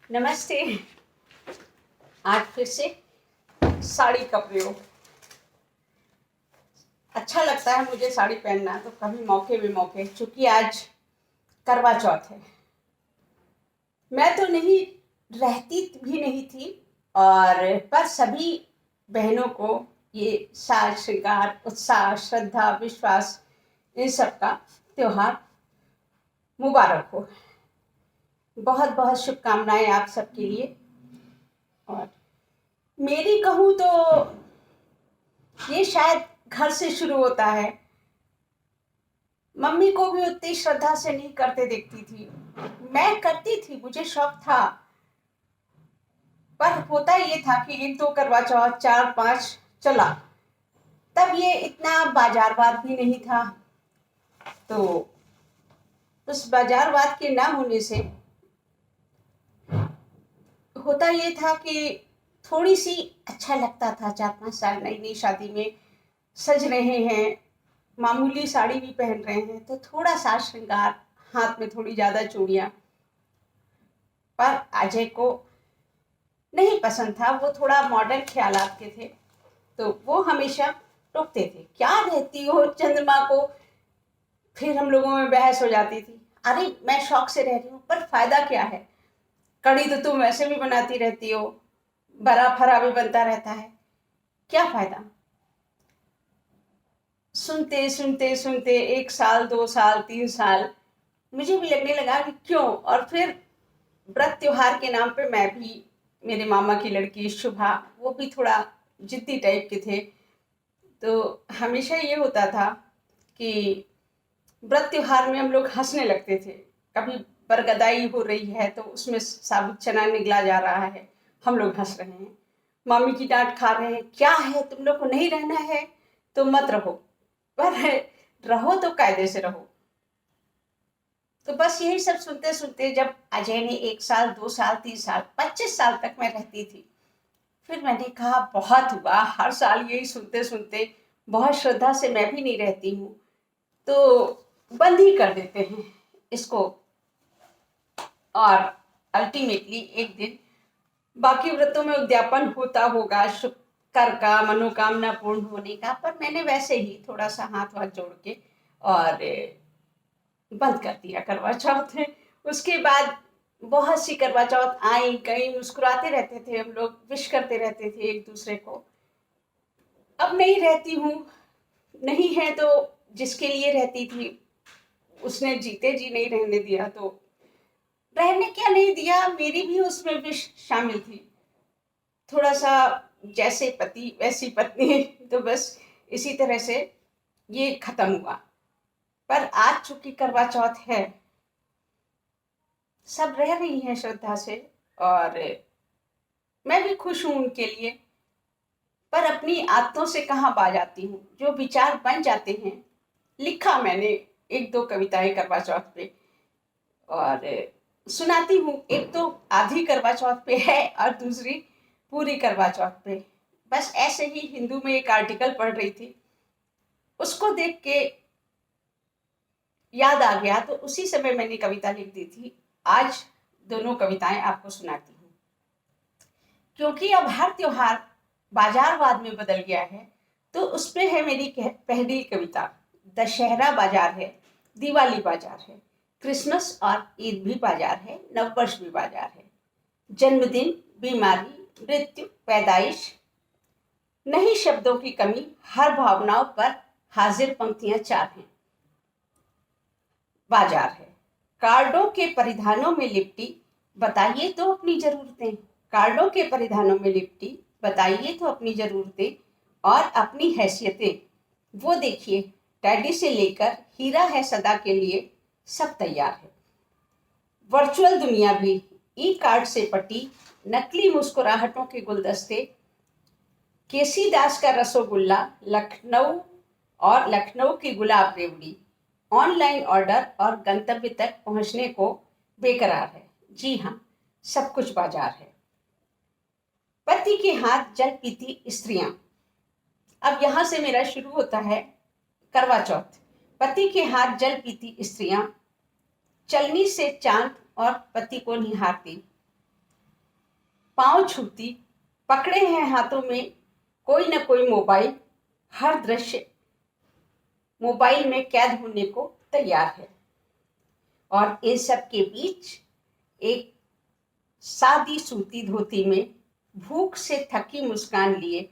नमस्ते। आज फिर से साड़ी का प्रयोग। अच्छा लगता है मुझे साड़ी पहनना, तो कभी मौके बेमौके, चूंकि आज करवा चौथ है। मैं तो नहीं रहती भी नहीं थी, और पर सभी बहनों को ये साज श्रृंगार, उत्साह, श्रद्धा, विश्वास, इन सब का त्योहार मुबारक हो। बहुत बहुत शुभकामनाएं आप सबके लिए। और मेरी कहूँ तो ये शायद घर से शुरू होता है। मम्मी को भी उतनी श्रद्धा से नहीं करते देखती थी, मैं करती थी, मुझे शौक था। पर होता ये था कि एक दो करवा चौथ, चार पांच चला, तब ये इतना बाजारवाद भी नहीं था। तो उस बाजारवाद के ना होने से होता ये था कि थोड़ी सी अच्छा लगता था। 4-5 साल नई नई शादी में सज रहे हैं, मामूली साड़ी भी पहन रहे हैं, तो थोड़ा सा श्रृंगार, हाथ में थोड़ी ज्यादा चूड़ियां। पर अजय को नहीं पसंद था, वो थोड़ा मॉडर्न ख्यालात के थे, तो वो हमेशा टोकते थे, क्या रहती हो चंद्रमा को। फिर हम लोगों में बहस हो जाती थी। अरे मैं शौक से रह रही हूँ, पर फायदा क्या है? कड़ी तो तुम वैसे भी बनाती रहती हो, बड़ा फरा भी बनता रहता है, क्या फायदा? सुनते सुनते सुनते 1 साल, 2 साल, 3 साल मुझे भी लगने लगा कि क्यों। और फिर व्रत त्योहार के नाम पे मैं भी, मेरे मामा की लड़की शुभा, वो भी थोड़ा जिद्दी टाइप के थे। तो हमेशा ये होता था कि व्रत त्योहार में हम लोग हंसने लगते थे। कभी बरगदाई हो रही है तो उसमें साबुत चना निगला जा रहा है, हम लोग हंस रहे हैं। मामी की डांट खा रहे हैं, क्या है तुम लोग को नहीं रहना है तो मत रहो, पर रहो तो कायदे से रहो। तो बस यही सब सुनते सुनते जब अजय ने 1 साल, 2 साल, 3 साल, 25 साल तक मैं रहती थी, फिर मैंने कहा बहुत हुआ, हर साल यही सुनते सुनते बहुत श्रद्धा से मैं भी नहीं रहती हूँ, तो बंद ही कर देते हैं इसको। और अल्टीमेटली एक दिन बाकी व्रतों में उद्यापन होता होगा कर का, मनोकामना पूर्ण होने का, पर मैंने वैसे ही थोड़ा सा हाथ वाथ जोड़ के और बंद कर दिया करवा चौथ है। उसके बाद बहुत सी करवा चौथ आई गई, मुस्कुराते रहते थे हम लोग, विश करते रहते थे एक दूसरे को। अब नहीं रहती हूँ, नहीं है तो जिसके लिए रहती थी उसने जीते जी नहीं रहने दिया, तो रहने क्या नहीं दिया, मेरी भी उसमें विश शामिल थी। थोड़ा सा जैसे पति वैसी पत्नी तो बस इसी तरह से ये खत्म हुआ। पर आज चूंकि करवा चौथ है, सब रह रही हैं श्रद्धा से, और मैं भी खुश हूं उनके लिए। पर अपनी आदतों से कहाँ बाज आती हूँ, जो विचार बन जाते हैं। लिखा मैंने एक दो कविताएं करवा चौथ पे, और सुनाती हूँ। एक तो आधी करवा चौथ पे है और दूसरी पूरी करवा चौथ पे। बस ऐसे ही हिंदू में एक आर्टिकल पढ़ रही थी, उसको देख के याद आ गया, तो उसी समय मैंने कविता लिख दी थी। आज दोनों कविताएं आपको सुनाती हूँ, क्योंकि अब हर त्योहार बाजारवाद में बदल गया है। तो उसपे है मेरी पहली कविता। दशहरा बाजार है, दिवाली बाजार है, क्रिसमस और ईद भी बाजार है, नववर्ष भी बाजार है। जन्मदिन, बीमारी, मृत्यु, पैदाइश, नहीं शब्दों की कमी, हर भावनाओं पर हाजिर पंक्तियां चार हैं। बाजार है, कार्डों के परिधानों में लिपटी, बताइए तो अपनी जरूरतें। कार्डों के परिधानों में लिपटी, बताइए तो अपनी जरूरतें और अपनी हैसियतें। वो देखिए, टैडी से लेकर हीरा है सदा के लिए, सब तैयार है। वर्चुअल दुनिया भी ई कार्ड से पटी, नकली मुस्कुराहटों के गुलदस्ते, केसी दास का रसोगुल्ला, लखनऊ और लखनऊ की गुलाब रेवड़ी, ऑनलाइन ऑर्डर और गंतव्य तक पहुंचने को बेकरार है। जी हाँ, सब कुछ बाजार है। पति के हाथ जल पीती स्त्रियां। अब यहां से मेरा शुरू होता है करवा चौथ। पति के हाथ जल पीती स्त्रियां, चलनी से चांद और पति को निहारती, पांव छूती, पकड़े हैं हाथों में कोई न कोई मोबाइल, हर दृश्य मोबाइल में कैद होने को तैयार है। और इन सब के बीच एक सादी सूती धोती में भूख से थकी मुस्कान लिए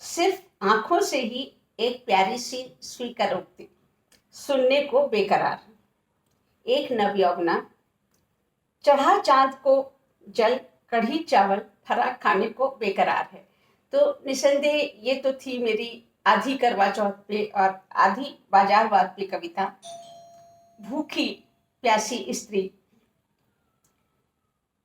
सिर्फ आंखों से ही एक प्यारी सी स्वीकारोक्ति सुनने को बेकरार, एक नवयौवना चढ़ा चांद को जल, कढ़ी चावल फराक खाने को बेकरार है। तो निसंदेह ये तो थी मेरी आधी करवा चौथ पे और आधी बाजारवाद पे कविता, भूखी प्यासी स्त्री।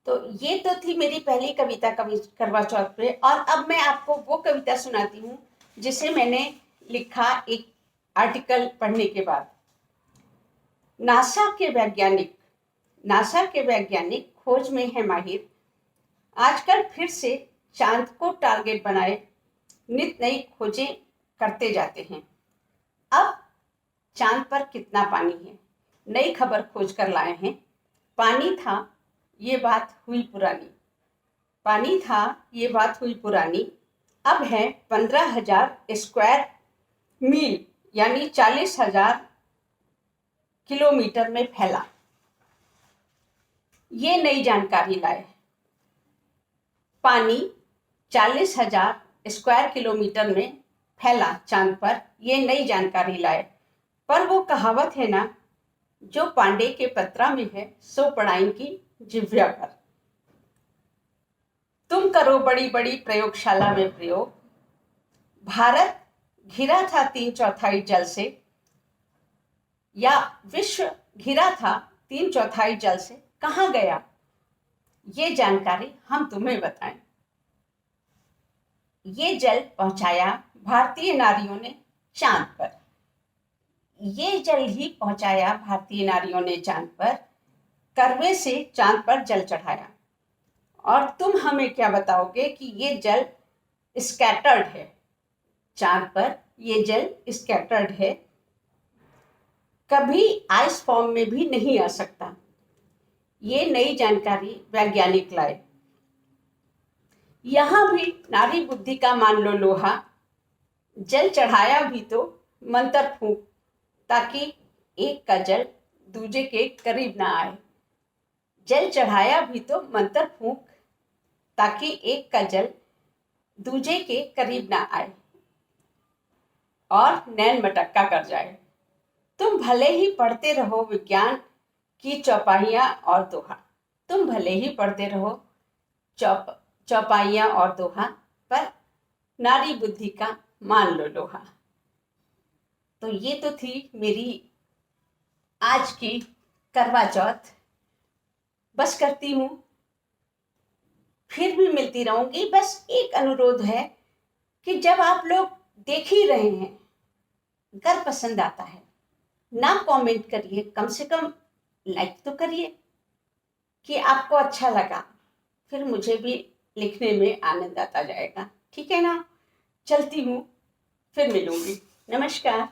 तो ये तो थी मेरी पहली कविता करवा चौथ पे। और अब मैं आपको वो कविता सुनाती हूँ जिसे मैंने लिखा एक आर्टिकल पढ़ने के बाद। नासा के वैज्ञानिक खोज में है माहिर, आजकल फिर से चांद को टारगेट बनाए नित नई खोजें करते जाते हैं। अब चांद पर कितना पानी है, नई खबर खोज कर लाए हैं। पानी था ये बात हुई पुरानी, अब है 15,000 स्क्वायर मील यानी 40,000 किलोमीटर में फैला। ये नई जानकारी लाए। पानी 40,000 स्क्वायर किलोमीटर में फैला चांद पर, ये नई जानकारी लाए। पर वो कहावत है ना, जो पांडे के पत्रा में है सो पढ़ाई की जिव्या पर। तुम करो बड़ी बड़ी प्रयोगशाला में प्रयोग, भारत घिरा था 3/4 जल से, या विश्व घिरा था 3/4 जल से, कहाँ गया ये जानकारी हम तुम्हें बताएं। ये जल पहुंचाया भारतीय नारियों ने चांद पर, ये जल ही पहुंचाया भारतीय नारियों ने चांद पर, करवे से चांद पर जल चढ़ाया। और तुम हमें क्या बताओगे कि ये जल स्कैटर्ड है, चांद पर ये जल स्कैटर्ड है, कभी आइस फॉर्म में भी नहीं आ सकता। ये नई जानकारी वैज्ञानिक लाए। यहां भी नारी बुद्धि का मान लो लोहा, जल चढ़ाया भी तो मंत्र फूंक, ताकि एक का जल दूजे के करीब ना आए। जल चढ़ाया भी तो मंत्र फूंक, ताकि एक का जल दूजे के करीब ना आए और नैन मटक्का कर जाए। तुम भले ही पढ़ते रहो विज्ञान की चौपाइयाँ और दोहा, तुम भले ही पढ़ते रहो चौपाइयाँ और दोहा, पर नारी बुद्धि का मान लो लोहा। तो ये तो थी मेरी आज की करवा चौथ। बस करती हूँ, फिर भी मिलती रहूंगी। बस एक अनुरोध है कि जब आप लोग देख ही रहे हैं, अगर पसंद आता है ना कमेंट करिए, कम से कम लाइक तो करिए कि आपको अच्छा लगा, फिर मुझे भी लिखने में आनंद आता जाएगा। ठीक है ना? चलती हूँ, फिर मिलूंगी। नमस्कार।